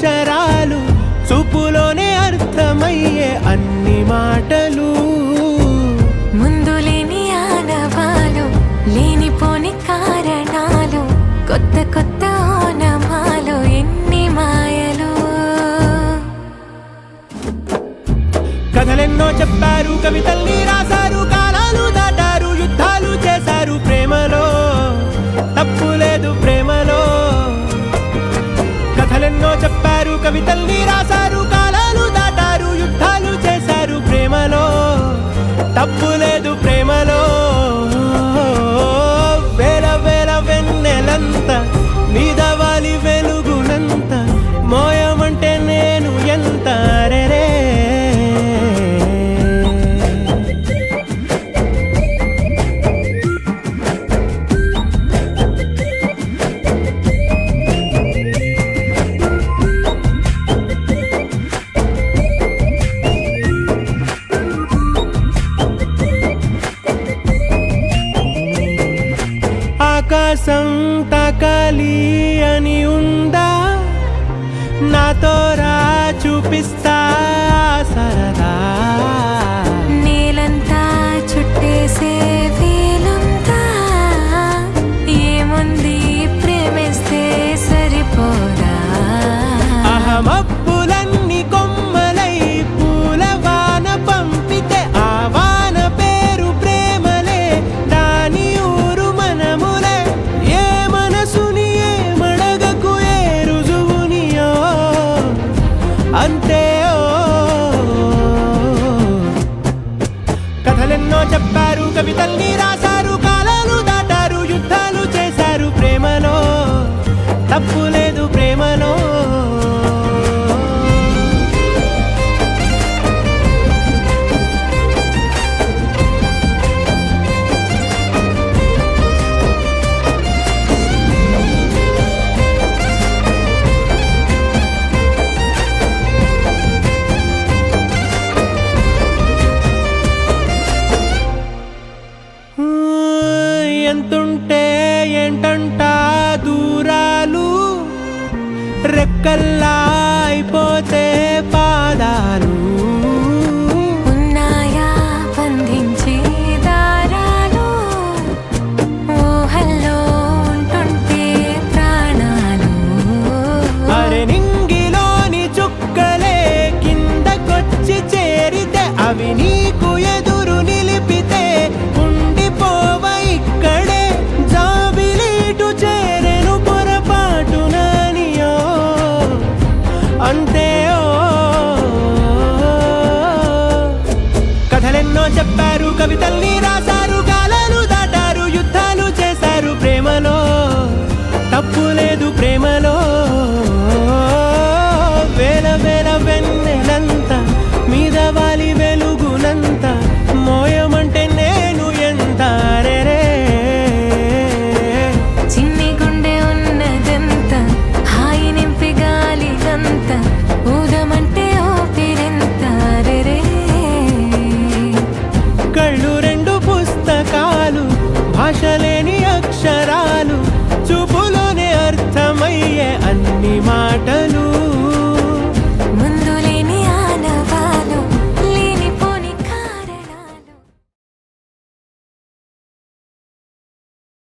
అక్షరాలు చూపులోనే అర్థమయ్యే అన్ని మాటలు ముందు లేని ఆనవాలు లేనిపోని కారణాలు కొత్త కొత్త ఓనమాలు ఎన్ని మాయలు కథలెన్నో చెప్పారు కవితల్ని రాశారు కాలాలు దాటారు యుద్ధాలు చేశారు ప్రేమలో తప్పు లేదు ప్రేమలో కథలెన్నో చెప్పారు కవితల్ని రాశారు కాలాలు దాటారు యుద్ధాలు చేశారు ప్రేమలో తప్పు లేదు ప్రేమలో వేల వేల వెన్నెలంత నీదవాలి వెలుగునంత మోయమంటే నేను ఎంత రే ఆకాశం తాకాలి అని ఉందా నాతో రా చూపిస్తా సరదా నేలంతా చుట్టేసే వేలుంతా ఏముంది ప్రేమిస్తే సరిపోదా అహమప్పులన్నీ కొమ్మలై పూలవాన పంపితే ఆ వాన పేరు ప్రేమలే దాని ఊరు మనములే ఏ మనసుని ఏ మడగకు ఏ రుజువునియో అంతే కథలెన్నో చెప్పారు కవితల్ని రాశారు కాలాలు దాటారు యుద్ధాలు చేశారు ప్రేమలో తప్పు లేదు ప్రేమలో ఎంతుంటే ఏంటంట దూరాలు రెక్కల్లా అయిపోతే పాదాలు ఉన్నాయా బంధించే దారాలు ఊహల్లో ఉంటుంటే ప్రాణాలు అరే నింగిలోని చుక్కలే కిందకొచ్చి చేరితే అవి నీకు ఎదురు నిలిపితే ఉండిపోవ ఇక్కడే జాబిలీటు చేరెను పొరపాటుననియో అంతే కథలెన్నో చెప్పారు కవితల్ని రాశారు కాలాలు దాటారు యుద్ధాలు చేశారు ప్రేమలో తప్పు లేదు